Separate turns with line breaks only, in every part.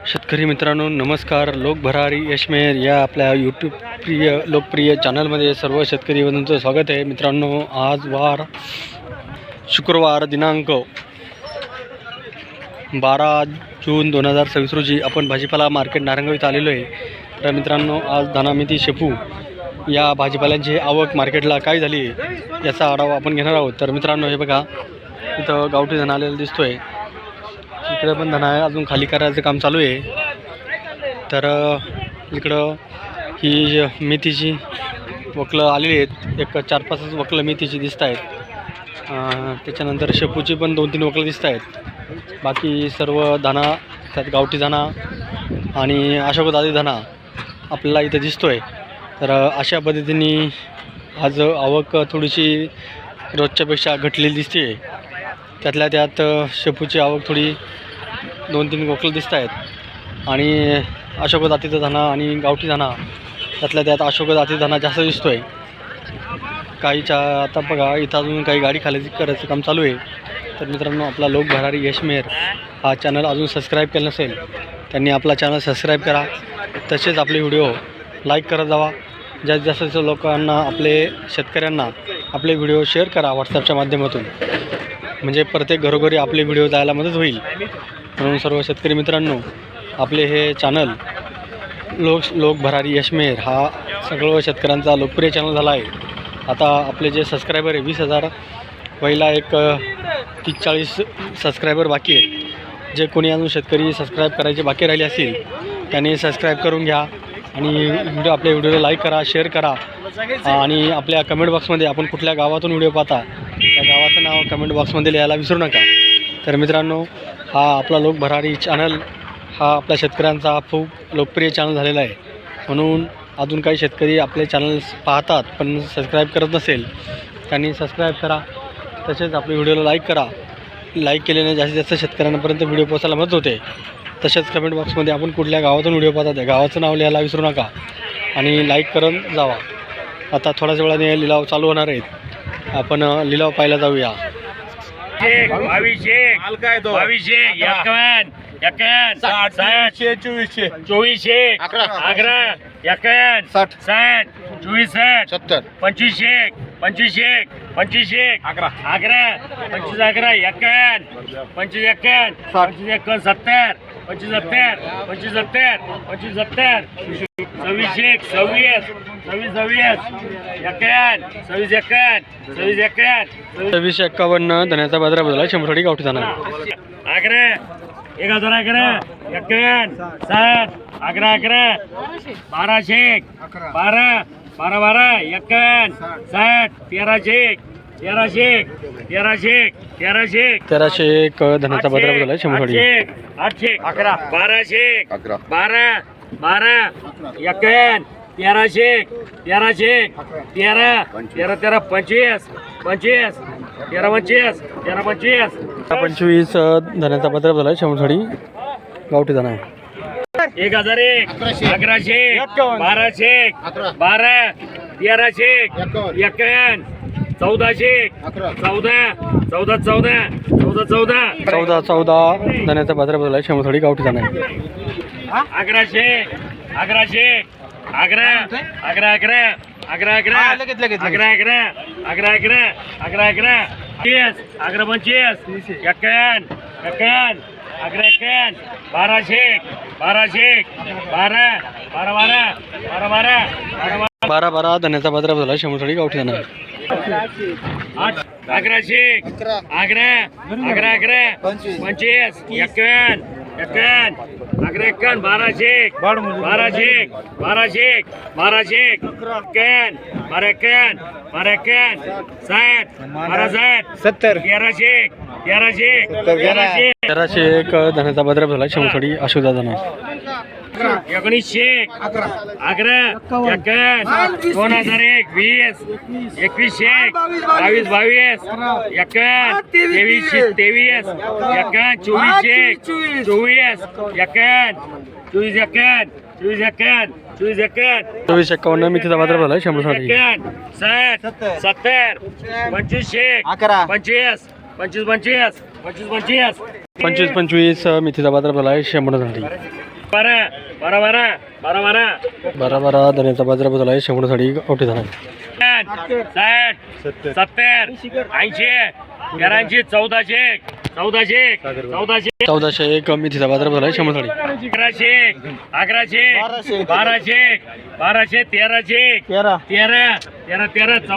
शेतकरी मित्रांनो नमस्कार. लोक भरारी यशमेर या आपल्या यूट्यूब लोकप्रिय चॅनलमध्ये सर्व शेतकरी बंधूंचं स्वागत आहे. मित्रांनो, आज वार शुक्रवार दिनांक 12 जून 2026 रोजी आपण भाजीपाला मार्केट नारंगाव इथं आलेलो आहे. तर मित्रांनो, आज धाना मेथी शेपू या भाजीपाल्यांची आवक मार्केटला काय झाली याचा आढावा आपण घेणार आहोत. तर मित्रांनो, हे बघा, इथं गावठी धना आलेला दिसतोय. इकडे पण धना आहे, अजून खाली करायचं काम चालू आहे. तर इकडं ही मेथीची वकलं आलेली आहेत. एक 4-5 वकलं मेथीची दिसत आहेत. त्याच्यानंतर शेपूची पण 2-3 वकलं दिसत आहेत. बाकी सर्व धना, त्यात गावठी धना आणि अशोकदादी धना आपल्याला इथं दिसतोय. तर अशा पद्धतीने आज आवक थोडीशी रोजच्यापेक्षा घटलेली दिसते. त्यातल्या त्यात शेपूची आवक थोडी 2-3 वकलं दिसत आहेत. आणि अशोकदातीचा धना आणि गावठी धना, त्यातल्या त्यात अशोकदाती धना जास्त दिसतोय. काहीच्या आता बघा, इथं अजून काही गाडी खाली करायचं काम चालू आहे. तर मित्रांनो, आपला लोक भरारी यशमेर हा चॅनल अजून सबस्क्राईब केला नसेल त्यांनी आपला चॅनल सबस्क्राईब करा. तसेच आपले व्हिडिओ लाईक करत जावा. जास्तीत जास्त लोकांना, आपले शेतकऱ्यांना आपले व्हिडिओ शेअर करा व्हॉट्सअपच्या माध्यमातून, म्हणजे प्रत्येक घरोघरी आपले व्हिडिओ जायला मदत होईल. म्हणून सर्व शेतकरी मित्रांनो, आपले हे चॅनल लोक भरारी यशमेर हा सगळं शेतकऱ्यांचा लोकप्रिय चॅनल झाला आहे. आता आपले जे सबस्क्रायबर आहे 20,000 पहिला एक 30-40 सबस्क्रायबर बाकी आहेत. जे कोणी अजून शेतकरी सबस्क्राईब करायचे बाकी राहिले असतील त्यांनी सबस्क्राईब करून घ्या आणि आपल्या व्हिडिओला लाईक करा, शेअर करा. आणि आपल्या कमेंट बॉक्समध्ये आपण कुठल्या गावातून व्हिडिओ पाहता त्या गावाचं नाव कमेंट बॉक्समध्ये लिहायला विसरू नका. तर मित्रांनो, हा आपला लोक भरारी चॅनल हा आपल्या शेतकऱ्यांचा खूप लोकप्रिय चॅनल झालेला आहे. म्हणून अजून काही शेतकरी आपले चॅनल्स पाहतात पण सबस्क्राईब करत नसेल त्यांनी सबस्क्राईब करा. तसेच आपल्या व्हिडिओला लाईक करा. लाईक केल्याने जास्तीत जास्त शेतकऱ्यांपर्यंत व्हिडिओ पोहोचायला मदत होते. तसेच कमेंट बॉक्समध्ये आपण कुठल्या गावातून व्हिडिओ पाहता त्या गावाचं नाव लिहायला विसरू नका आणि लाईक करून जावा. आता थोड्याच वेळाने लिलाव चालू होणार आहेत. आपण लिलाव पाहायला जाऊया.
2200 2200 51 51 60 2400 2400 11 51 60 24 70 2500 2500 2500 11 11 25 11 51 25 51 25 51 70 25 70 25 70 25 70 26 26 26 26
2651 धन्याचा बाजार बदला 100 गावठी धना.
11 11 51 60 11 11 1200 12 12 12 51 60 1300 1300 1300
1301 धनाचा बाजार बदला 100
800 11 1200 12 12 51 1300 1300 13 13 13 25 25 13 25 13 25
25 धनाचा बाजार बदला 100 गावठी धना.
1001 1100 1200 12 1300 51 1400 14 14 14 14
14 धनाचा बाजार बदला 100 गावठी धना.
1100 1100 11 11 11 11 11 11 11 11 11 11 25 11 25 51 51 11 51 1200 1200 12 12 12 12
12 धनाचा बाजार बदला 100 गावठी धना.
1100 11 11 11 25 51 51 11 51 1200 1200 1200 1200 51 12 51 60 12 60 1300 1300
1301 धनाचा बाजार बदला 100 अशोदा धना.
1900 11 21 2001 20 2100 22 22 51 23 23 51 24 24 51 24 51 24
51 मेथीचा बाजार बदला 100
60 70 25 11 25 25 25 25
25 मेथीचा बाजार भाव आहे 100 साठी. 12 धन्याचा बाजार भाव आहे 100 साठी गावठी धना.
60 70 80 11 14
1401 मेथीचा बाजार भाव आहे 100 साठी.
11 12 13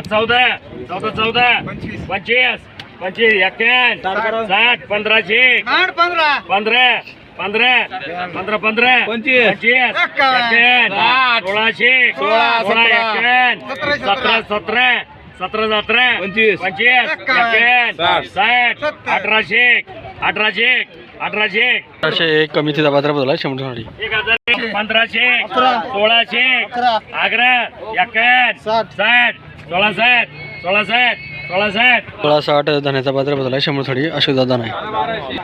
13 14 25 51 60 15 15
1801 मेथीचा बाजार भाव आहे 100 साठी.
1500 1600 11 60
1660 धन्याचा बाजार भाव आहे 100 साठी. अशोक दादा नाही.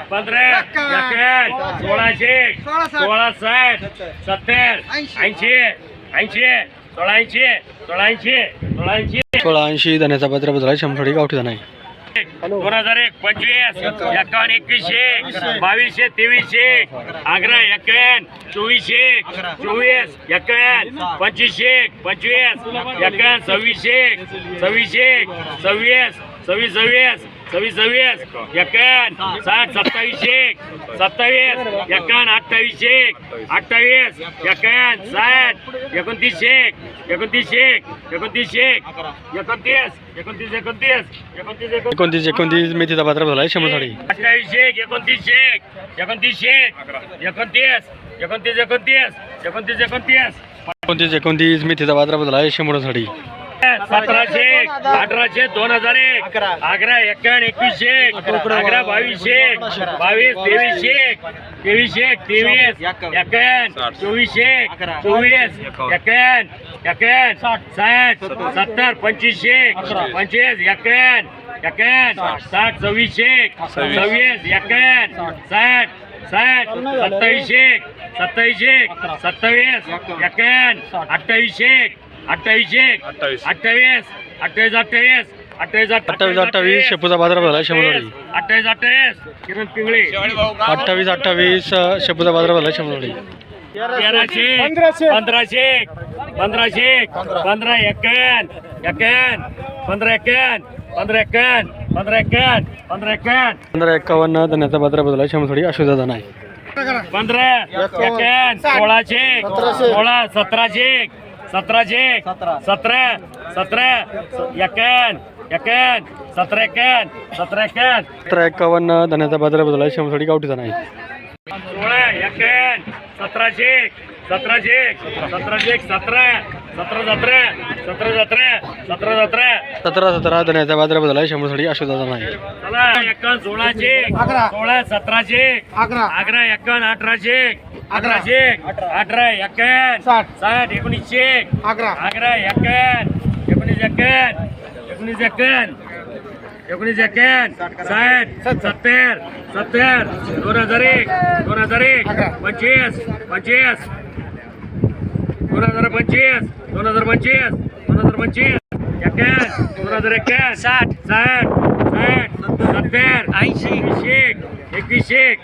15 1600 1660 70 80
1680 धन्याचा बाजार भाव आहे 100 साठी गावठी धना आहे.
2001 25 51 21 22 23 11 21 24 21 25 25 21 26 26 26 27 27 51 60 27 27 51 28 28 51 60 29
29 मेथीचा बाजार भाव आहे 100 साठी. 29 मेथीचा बाजार भाव आहे 100 साठी.
1700 1800 2001 11 21 11 22 22 23 23 21 24 24 51 60 70 25 25 51 60 26 26 51 60 60 27 27 27 51 28
28 शेपूचा बाजार भाव आहे 100 साठी.
28 किरण पिंगळे
28 शेपूचा बाजार भाव आहे 100 साठी.
1500 15 51
1551 धन्याचा बाजार भाव आहे 100 साठी. अशोक दादा नाही.
15 51 16 17 17 17 51
51 धन्याचा बाजार भाव आहे 100 साठी गावठी धना आहे. 17 धन्याचा बाजार भाव आहे 100 साठी. अशोक दादा नाही.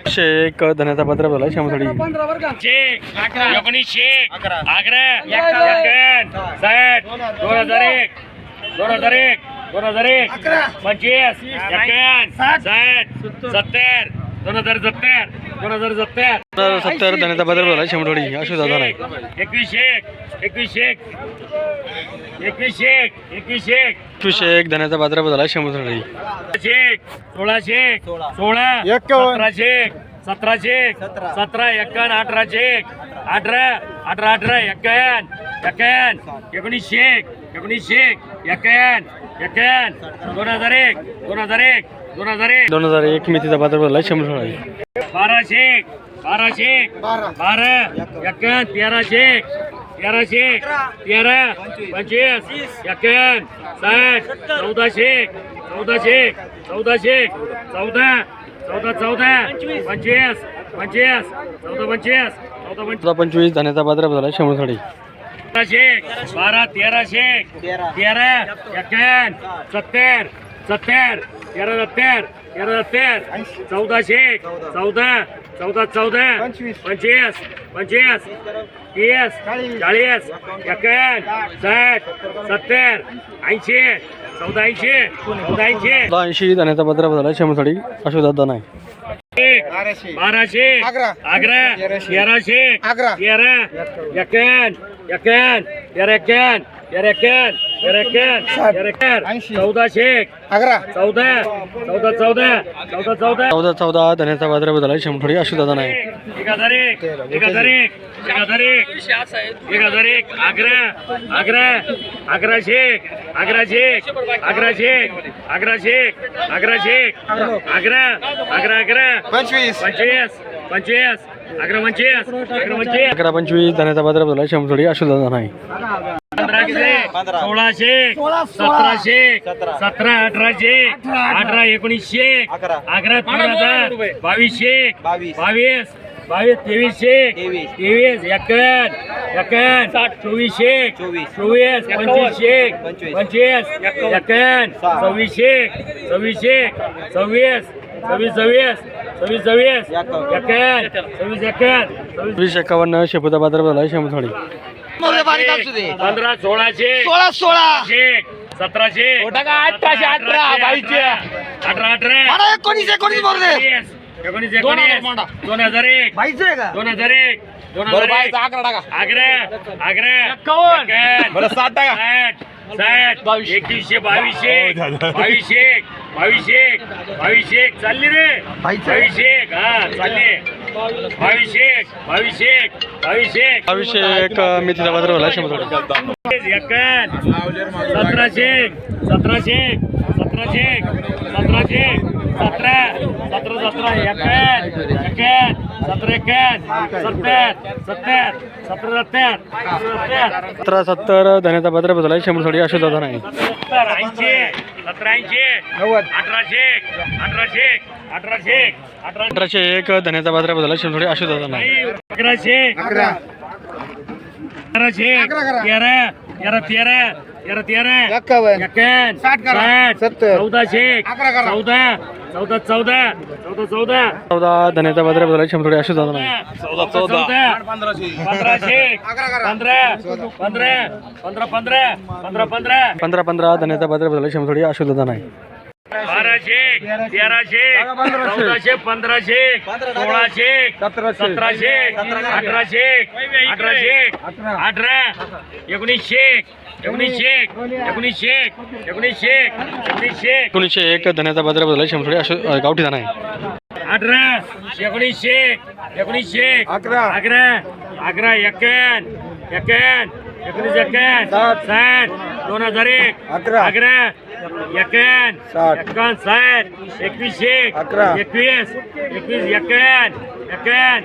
101 धन्याचा बाजार भाव आहे 100 साठी. 70 धन्याचा बाजार भाव आहे 100 साठी. अशोक दादा नाही. 21 धन्याचा बाजार भाव आहे 100 साठी.
17 51 18
2001 मेथीचा बाजार भाव आहे 100 साठी.
12 51 13 13 25 51 60 14
25 धन्याचा बाजार भाव आहे 100 साठी.
शेक 12 13 शेक 13 51 70 70 13 70 13 70 14 शेक 14 14 14 25 25 30 40 51 60 70 80 14 80 14 80
80 धान्याचा बाजारभाव झाला शेमसाठी अशोकदादा दाना आहे.
1200 11 1300 13 51 51 13 51 14
14 धान्याचा बाजारभाव झाला शेमसाठी अशोकदादा दाना आहे.
1001 11 शेक 11 25
11 25 धान्याचा बाजारभाव झाला शेमसाठी अशोकदादा दाना आहे.
16 शेक 17 शेक 17 18 शेक 18 19 शेक 11 3000 22 शेक 22 23 शेक 23 51 24 शेक 24 25 शेक 25 51 26 शेक 26 शेक 26
51 शेपूचा बाजारभाव झाला शेमसाठी.
15 16 शेक 16 शेक 17 शेक 18 19 2001 आग्रा 22 चालली रे 22 हा चालली 22
1 मेथीचा बाजारभाव झाला शेमसाठी. 17 धान्याचा बाजारभाव झाला शेमसाठी अशोकदादा दाना आहे. 1801 धान्याचा बाजारभाव झाला शेमसाठी अशोकदादा दाना आहे. 14 धान्याचा बाजारभाव झाला शेमसाठी अशोकदादा दाना आहे. 15 धान्याचा बाजारभाव झाला शेमसाठी अशोकदादा दाना आहे.
12 शेक 13 शेक 14 शेक 15 शेक 16 शेक 17 शेक 18 शेक 18 19 शेक
1901 धान्याचा बाजारभाव झाला शेमसाठी गावठी दाना आहे.
18 19 शेक 11 51 60 2001 11 51 60 21 शेक 21 51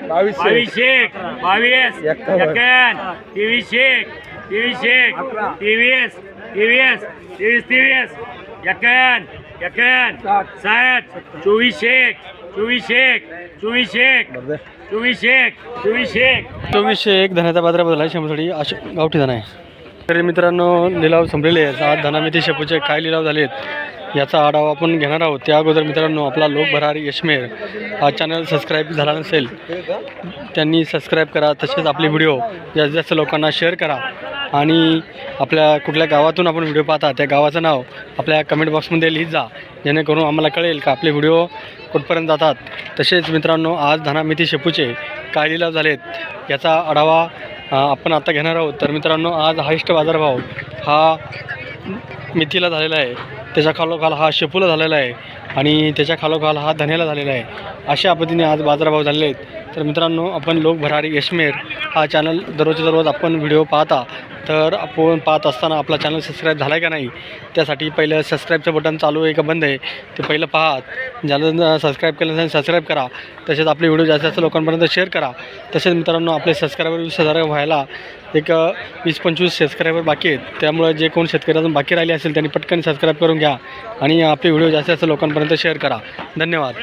22 शेक 22 51 23 शेक 23 शेक 23 51 60 24 शेक
2401 धान्याचा बाजारभाव झाला शेमसाठी गावठी दाना आहे. तरी मित्रांनो लिलाव संपलेले आहेत. आज धनामेथी शेपूचे काय लिलाव झालेत याचा आढावा आपण घेणार आहोत. त्या अगोदर मित्रांनो आपला लोक भरारी यशमेर हा चॅनल सबस्क्राईब झाला नसेल त्यांनी सबस्क्राईब करा. तसेच आपले व्हिडिओ जास्तीत जास्त लोकांना शेअर करा आणि आपल्या कुठल्या गावातून आपण व्हिडिओ पाहता त्या गावाचं नाव आपल्या कमेंट बॉक्समध्ये लिहित जा, जेणेकरून आम्हाला कळेल का आपले व्हिडिओ कुठपर्यंत जातात. तसेच मित्रांनो आज धनामेथी शेपूचे काय लिलाव झालेत याचा आढावा आपण आता घेणार आहोत. तर मित्रांनो आज हायस्ट बाजारभाव हा मेथीला झालेला आहे, त्याच्या खालोखाल हा शेपूला झालेला आहे आणि त्याच्या खालोखाल हा धन्याला झालेला आहे. अशा पद्धतीने आज बाजारभाव झालेले आहेत. तर मित्रांनो आपण लोक भरारी यशमेर हा चॅनल दररोजच्या दररोज आपण व्हिडिओ पाहता, तर आपण पाहत असताना आपला चॅनल सबस्क्राईब झाला आहे का नाही त्यासाठी पहिलं सबस्क्राईबचं बटन चालू आहे का बंद आहे ते पहिलं पहा. ज्याला सबस्क्राईब केलं असेल सबस्क्राईब करा. तसेच आपले व्हिडिओ जास्तीत जास्त लोकांपर्यंत शेअर करा. तसेच मित्रांनो आपले सबस्क्रायबर 20,000 व्हायला एक 20-25 सबस्क्रायबर बाकी आहेत. त्यामुळे जे कोण शेतकरी अजून बाकी राहिले असेल त्यांनी पटकन सबस्क्राईब करून घ्या आणि आपले व्हिडिओ जास्तीत जास्त लोकांपर्यंत शेअर करा. धन्यवाद.